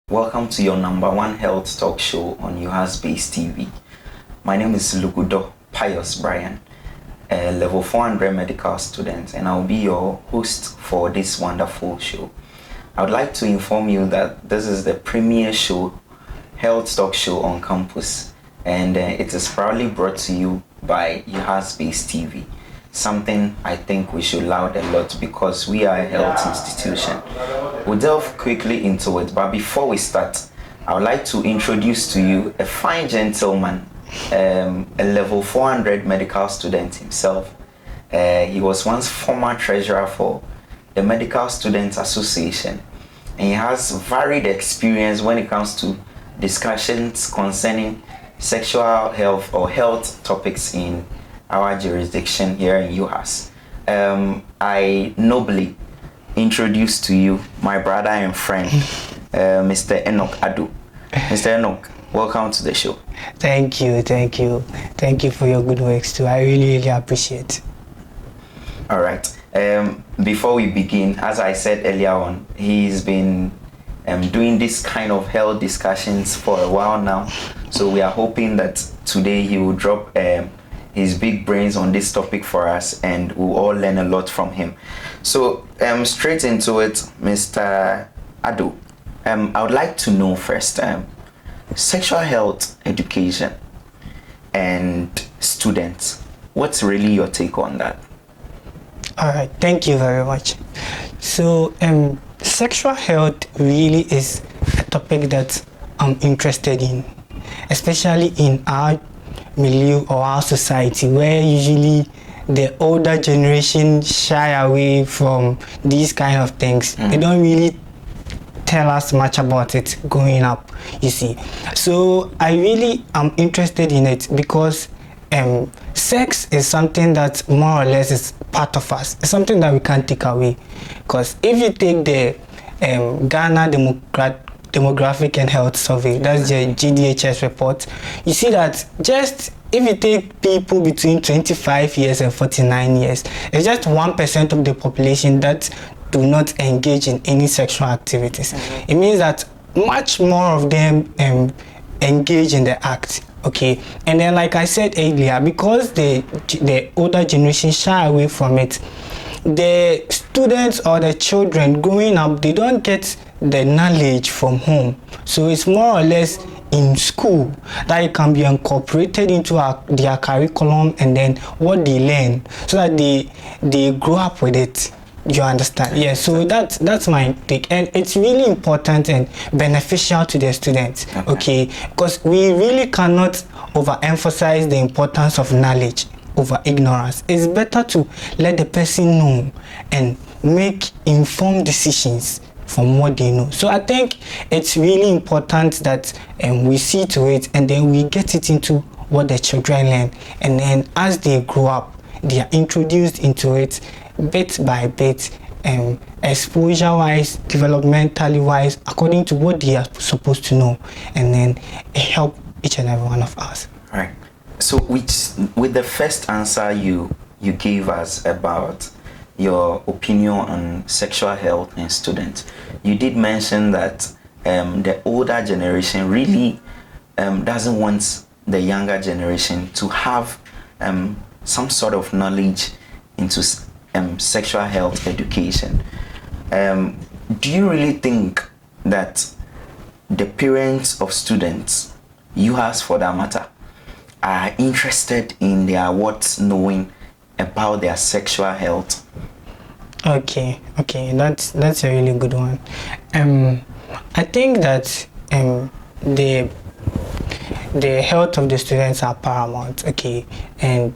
Welcome to your number one health talk show on UHAS-based TV. My name is Lugudo Pius Brian, a level 400 medical student, and I'll be your host for this wonderful show. I would like to inform you that this is the premier show, health talk show on campus, and it is proudly brought to you by UHAS-based TV. Something I think we should laud a lot because we are a health institution. We'll delve quickly into it, but before we start, I would like to introduce to you a fine gentleman, a level 400 medical student himself. He was once former treasurer for the Medical Students Association, and he has varied experience when it comes to discussions concerning sexual health or health topics in our jurisdiction here in UHAS. I nobly introduce to you my brother and friend, Mr. Enoch Adu. Mr. Enoch, welcome to the show. Thank you for your good works too. I really appreciate. All right. Before we begin, as I said earlier on, he's been doing this kind of health discussions for a while now. So we are hoping that today he will drop his big brains on this topic for us, and we'll all learn a lot from him. So straight into it, Mr. Adu, I would like to know first, sexual health education and students, what's really your take on that? All right, thank you very much. So sexual health really is a topic that I'm interested in, especially in our milieu or our society, where usually the older generation shy away from these kind of things. They don't really tell us much about it growing up, you see. So I really am interested in it because sex is something that more or less is part of us. It's something that we can't take away. Because if you take the Ghana Demographic and Health Survey, that's the GDHS report, you see that just if you take people between 25 years and 49 years, it's just 1% of the population that do not engage in any sexual activities. It means that much more of them engage in the act. Okay, and then like I said earlier, because the older generation shy away from it, the students or the children growing up, they don't get the knowledge from home. So it's more or less in school that it can be incorporated into their curriculum, and then what they learn, so that they grow up with it. You understand? Yeah, so that's my take, and it's really important and beneficial to the students. Okay, because we really cannot overemphasize the importance of knowledge over ignorance. It's better to let the person know and make informed decisions from what they know. So I think it's really important that we see to it, and then we get it into what the children learn, and then as they grow up, they are introduced into it bit by bit, exposure wise, developmentally wise, according to what they are supposed to know, and then help each and every one of us. All right. So with the first answer you gave us about your opinion on sexual health in students, you did mention that the older generation really doesn't want the younger generation to have some sort of knowledge into sexual health education. Do you really think that the parents of students, UHAS for that matter, are interested in their knowing about their sexual health? Okay, that's a really good one. I think that the health of the students are paramount. Okay, and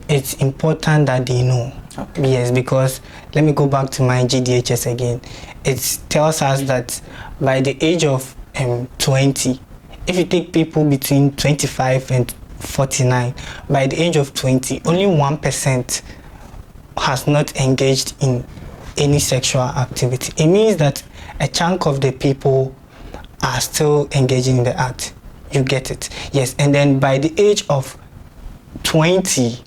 it's important that they know. Okay. Yes, because let me go back to my GDHS again. It tells us that by the age of 20, if you take people between 25 and 49, by the age of 20, only 1% has not engaged in any sexual activity. It means that a chunk of the people are still engaging in the act. You get it? Yes, and then by the age of 20,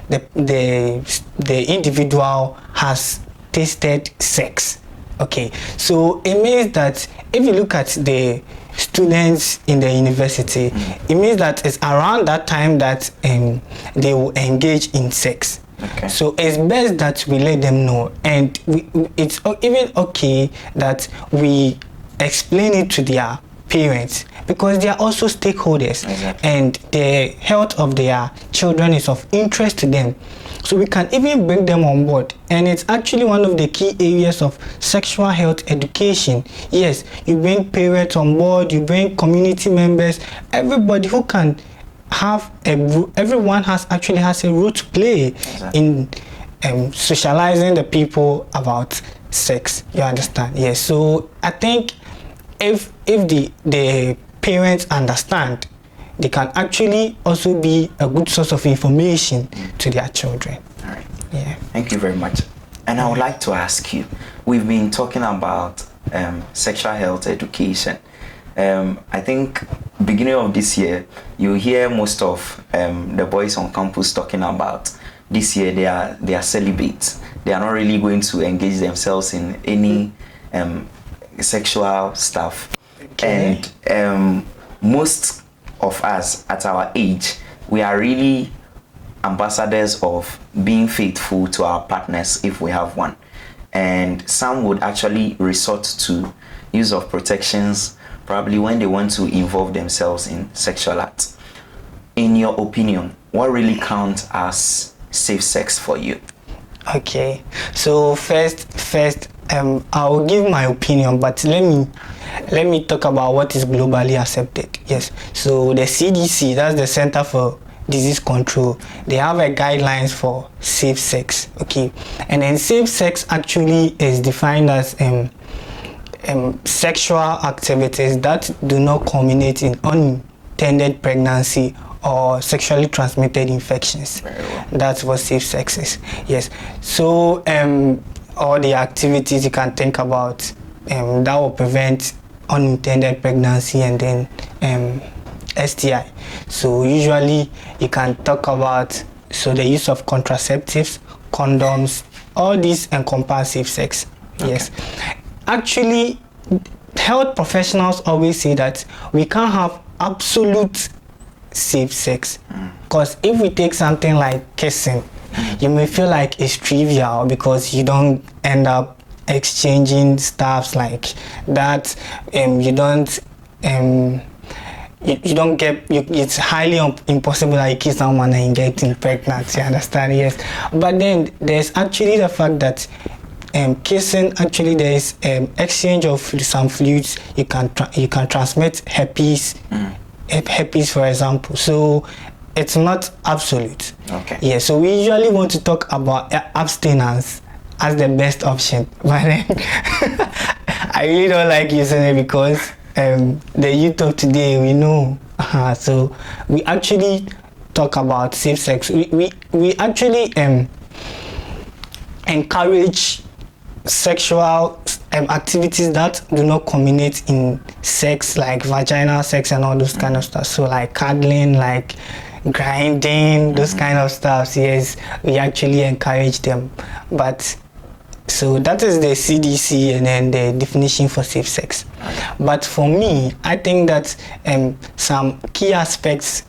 the individual has tasted sex. Okay, so it means that if you look at the students in the university, it means that it's around that time that they will engage in sex. Okay. So it's best that we let them know, and it's even okay that we explain it to their parents, because they are also stakeholders. Exactly. And the health of their children is of interest to them. So we can even bring them on board, and it's actually one of the key areas of sexual health education. Yes, you bring parents on board, you bring community members, everybody who can have everyone has a role to play. Exactly. In socializing the people about sex. You understand? Yes. So I think if the parents understand, they can actually also be a good source of information to their children. All right. Yeah. Thank you very much. And I would like to ask you, we've been talking about sexual health education. I think beginning of this year, you hear most of the boys on campus talking about this year they are celibates. They are not really going to engage themselves in any sexual stuff. Okay. And most of us at our age, we are really ambassadors of being faithful to our partners if we have one. And some would actually resort to use of protections probably when they want to involve themselves in sexual acts. In your opinion, what really counts as safe sex for you? Okay, so first I will give my opinion, but let me talk about what is globally accepted. Yes, so the CDC, that's the Center for Disease Control, they have a guidelines for safe sex. Okay, and then safe sex actually is defined as sexual activities that do not culminate in unintended pregnancy or sexually transmitted infections. Very well. That's what safe sex is. Yes. So all the activities you can think about that will prevent unintended pregnancy and then STI. So usually you can talk about the use of contraceptives, condoms, all these encompass safe sex. Okay. Yes. Actually, health professionals always say that we can't have absolute safe sex, because if we take something like kissing, you may feel like it's trivial because you don't end up exchanging stuffs like that. You don't get it's highly impossible that you kiss someone and getting pregnant. You understand? Yes. But then there's actually the fact that kissing, actually there is exchange of some fluids. You can transmit herpes. Herpes, for example. So it's not absolute. Okay. Yeah, so we usually want to talk about abstinence as the best option, but then I really don't like using it because the youth of today, we know. So we actually talk about safe sex. We actually encourage sexual activities that do not culminate in sex, like vaginal sex and all those kind of stuff. So like cuddling, like grinding, those kind of stuff. Yes, we actually encourage them. But so that is the CDC and then the definition for safe sex. But for me, I think that some key aspects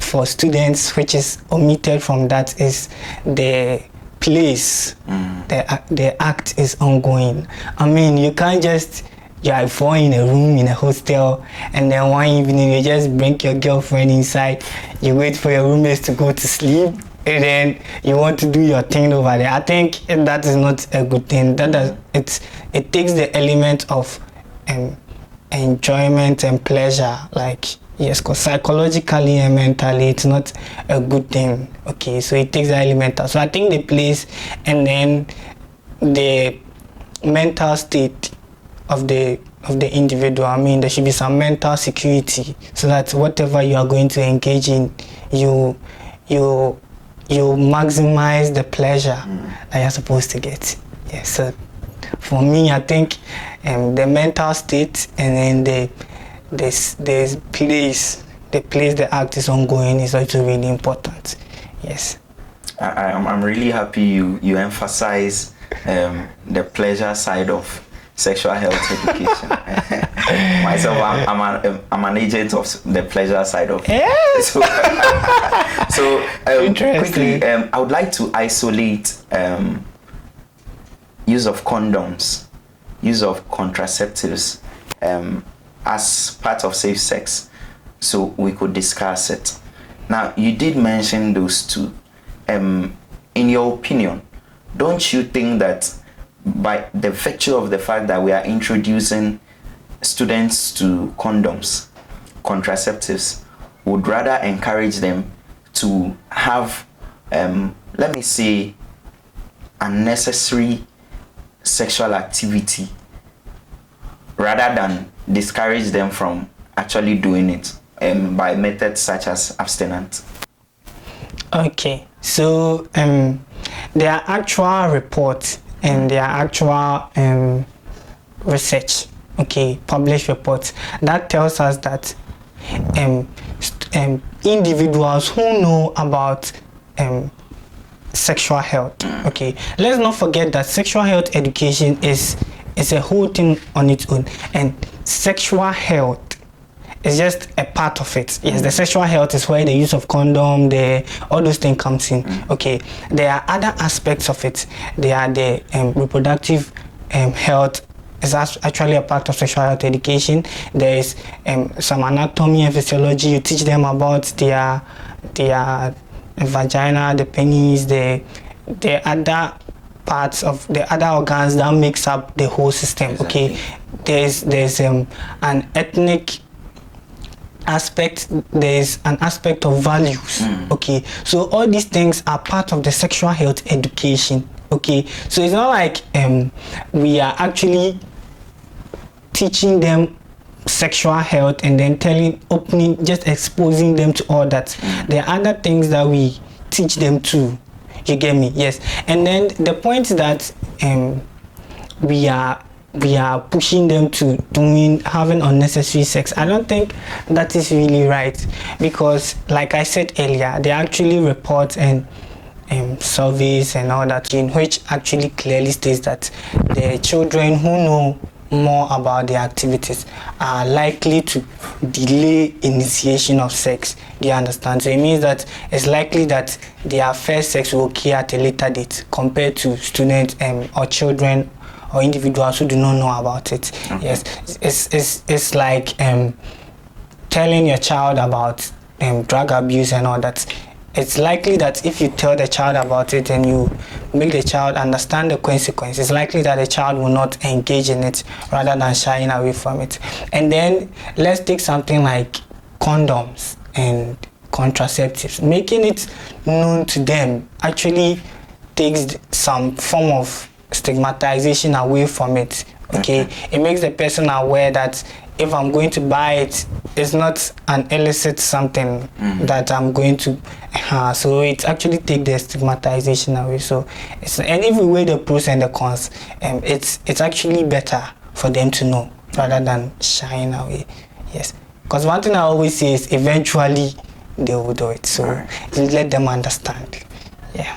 for students which is omitted from that is the place the act is ongoing. I mean, you can't just you are four in a room in a hostel and then one evening you just bring your girlfriend inside, you wait for your roommates to go to sleep and then you want to do your thing over there. I think that is not a good thing. It takes the element of enjoyment and pleasure, like yes, because psychologically and mentally it's not a good thing. Okay, so it takes the element out. So I think the place and then the mental state of the individual. I mean, there should be some mental security so that whatever you are going to engage in, you maximize the pleasure that you're supposed to get. Yes. So for me, I think the mental state and then the place the act is ongoing is also really important. Yes. I'm really happy you emphasize the pleasure side of sexual health education. Myself, I'm an agent of the pleasure side of it. Yes. So quickly, I would like to isolate use of condoms, use of contraceptives as part of safe sex, so we could discuss it. Now, you did mention those two. In your opinion, don't you think that by the virtue of the fact that we are introducing students to condoms, contraceptives, would rather encourage them to have, let me say, unnecessary sexual activity rather than discourage them from actually doing it by methods such as abstinence? Okay, so there are actual reports and there are actual research, okay, published reports that tells us that individuals who know about sexual health, okay, let's not forget that sexual health education is a whole thing on its own, and sexual health is just a part of it. Yes, the sexual health is where the use of condom, all those things comes in. Okay, there are other aspects of it. There are the reproductive health is actually a part of sexual health education. There is some anatomy and physiology. You teach them about their vagina, the penis, the other parts of the other organs that makes up the whole system. Exactly. Okay, there's an ethnic aspect, there's an aspect of values. Okay, so all these things are part of the sexual health education. Okay, so it's not like we are actually teaching them sexual health and then just exposing them to all that. There are other things that we teach them to. You get me? Yes. And then the point that we are pushing them to having unnecessary sex, I don't think that is really right, because like I said earlier, there are actually reports and surveys and all that in which actually clearly states that the children who know more about their activities are likely to delay initiation of sex. Do you understand? So it means that it's likely that their first sex will occur at a later date compared to students or children or individuals who do not know about it. Okay. Yes, it's like telling your child about drug abuse and all that. It's likely that if you tell the child about it and you make the child understand the consequences, it's likely that the child will not engage in it rather than shying away from it. And then let's take something like condoms and contraceptives. Making it known to them actually takes some form of stigmatization away from it. Okay, it makes the person aware that if I'm going to buy it, it's not an illicit something that I'm going to. So it actually takes the stigmatization away. So and if we weigh the pros and the cons, it's actually better for them to know rather than shying away. Yes, because one thing I always say is eventually they will do it. So let them understand. Yeah.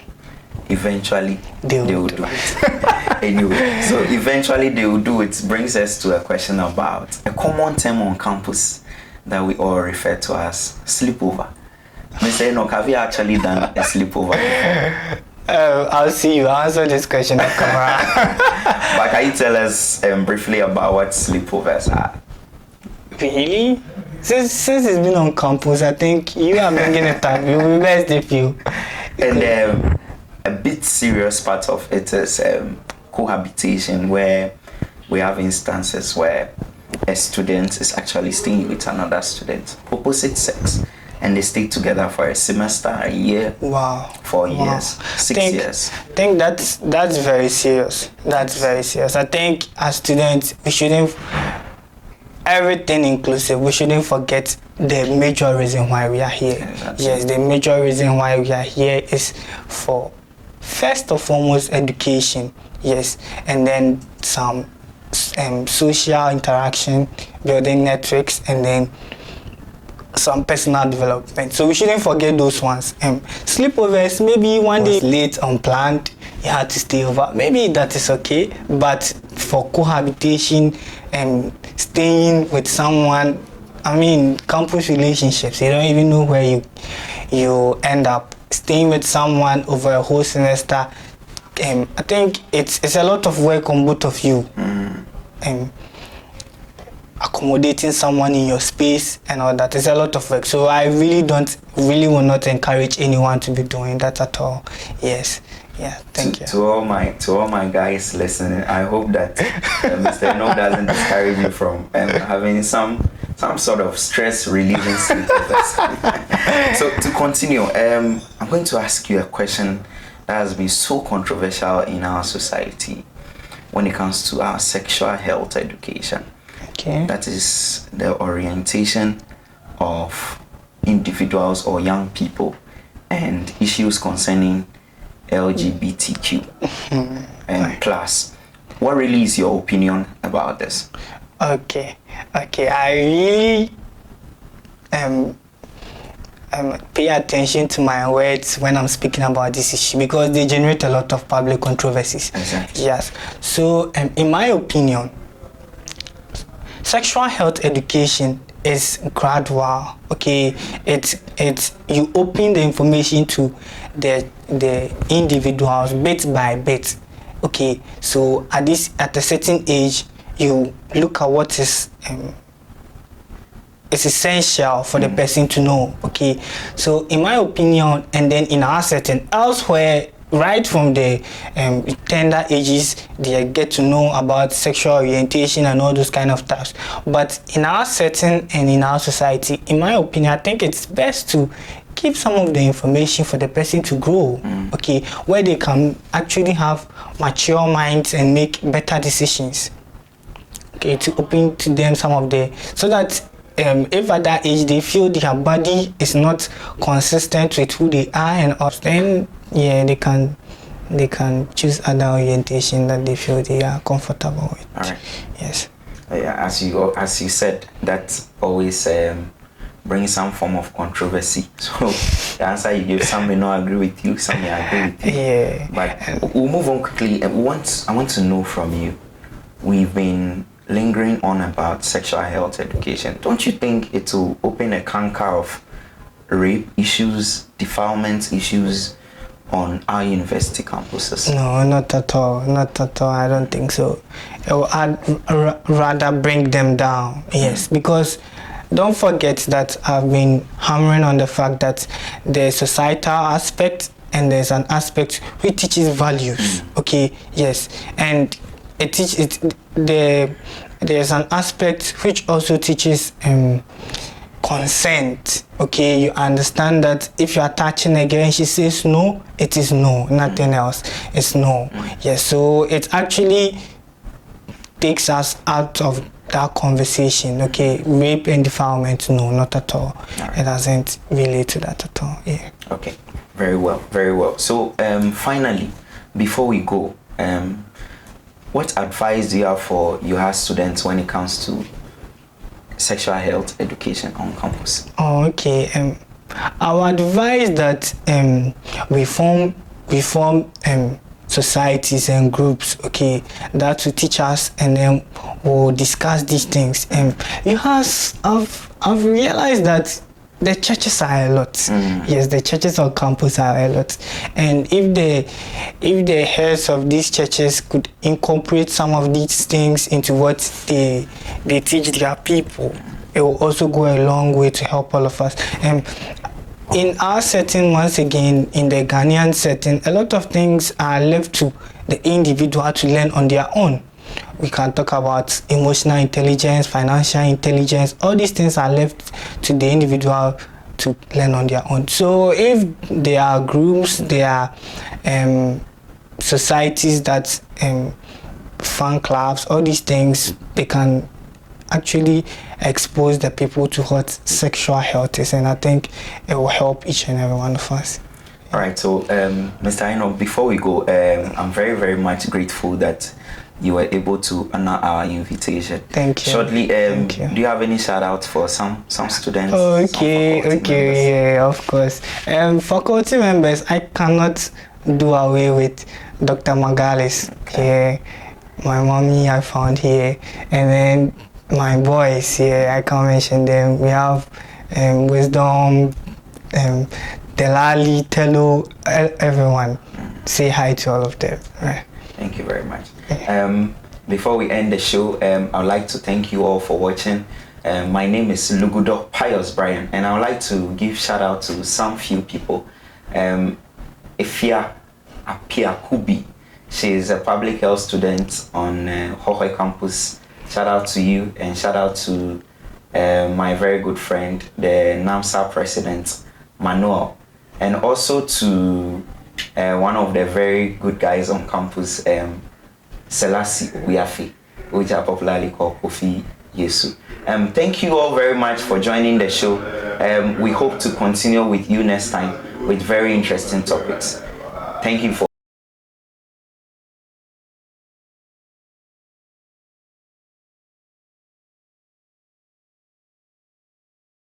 Eventually they will do it. Anyway, so eventually they will do it brings us to a question about a common term on campus that we all refer to as sleepover. Mr. Enoch, have you actually done a sleepover before? I'll see you answer this question on camera. But can you tell us briefly about what sleepovers are? Really? Since it's been on campus, I think you are bringing it up. You will be best if you. And a bit serious part of it is cohabitation, where we have instances where a student is actually staying with another student, opposite sex, and they stay together for a semester, a year, 4 years, 6 years. I think that's very serious. That's very serious. I think as students, we shouldn't, everything inclusive, we shouldn't forget the major reason why we are here. Yes, the major reason why we are here is for, first and foremost, education. Yes, and then some social interaction, building networks, and then some personal development. So we shouldn't forget those ones. Sleepovers, maybe one day late, unplanned. you had to stay over. Maybe that is okay, but for cohabitation and staying with someone, I mean, campus relationships, you don't even know where you end up. Staying with someone over a whole semester, I think it's a lot of work on both of you. Accommodating someone in your space and all that is a lot of work. So I really will not encourage anyone to be doing that at all. Yes. Yeah, thank you. To all my guys listening, I hope that Mr. Eno doesn't discourage you from having some sort of stress relieving sleep with us. So to continue, I'm going to ask you a question that has been so controversial in our society when it comes to our sexual health education. Okay. That is the orientation of individuals or young people and issues concerning LGBTQ and plus. What really is your opinion about this? Okay. I really pay attention to my words when I'm speaking about this issue because they generate a lot of public controversies. Exactly. Yes. So, in my opinion, sexual health education is gradual. Okay, it's you open the information to the individuals bit by bit. Okay, so at a certain age, you look at what is it's essential for the person to know. Okay, so in my opinion, and then in our setting elsewhere, right from the tender ages, they get to know about sexual orientation and all those kind of stuff. But in our setting and in our society, in my opinion, I think it's best to keep some of the information for the person to grow. Okay, where they can actually have mature minds and make better decisions. Okay, to open to them some of the, so that if at that age they feel their body is not consistent with who they are and all, then yeah, they can choose other orientation that they feel they are comfortable with. All right. Yes. Yeah, as you said, that always brings some form of controversy. So the answer you give, some may not agree with you, some may agree with you. Yeah. But we'll move on quickly. I want to know from you. We've been lingering on about sexual health education. Don't you think it will open a canker of rape issues, defilement issues on our university campuses? No, not at all. I don't think so. It will rather bring them down. Yes, because don't forget that I've been hammering on the fact that there's societal aspect and there's an aspect which teaches values. Okay, yes, and there's an aspect which also teaches consent. Okay, you understand that if you are touching a girl and she says no, it is no, nothing else. It's no. Yes, so it actually takes us out of that conversation. Okay, rape and defilement, no, not at all. It doesn't relate to that at all. Yeah. Okay, very well. So finally, before we go, what advice do you have for your students when it comes to sexual health education on campus? Oh, okay. I would advise that we form societies and groups, okay, that will teach us, and then we'll discuss these things. I've realized that the churches are a lot. Yes, the churches on campus are a lot, and if the heads of these churches could incorporate some of these things into what they teach their people, it will also go a long way to help all of us. In our setting, once again, in the Ghanaian setting, a lot of things are left to the individual to learn on their own. We can talk about emotional intelligence, financial intelligence. All these things are left to the individual to learn on their own. So if there are groups, there are societies that fan clubs, all these things, they can actually expose the people to what sexual health is, and I think it will help each and every one of us. All right, so Mr. Eno, before we go, I'm very, very much grateful that you were able to honor our invitation. Thank you. Shortly, Thank you. Do you have any shout out for some students? Okay, yeah, of course. Faculty members, I cannot do away with Dr. Magalis here. My mommy I found here, and then my boys here, I can't mention them. We have Wisdom, Delali, Telu, everyone. Say hi to all of them. Right. Thank you very much. Before we end the show, I'd like to thank you all for watching. My name is Lugudo Pius Brian, and I would like to give shout out to some few people. Efia Apia Kubi, she is a public health student on Hohoi campus. Shout out to you, and shout out to my very good friend, the NAMSA president, Manuel, and also to one of the very good guys on campus, Selassie Uyafi, which are popularly called Kofi Yesu. Thank you all very much for joining the show. We hope to continue with you next time with very interesting topics. Thank you for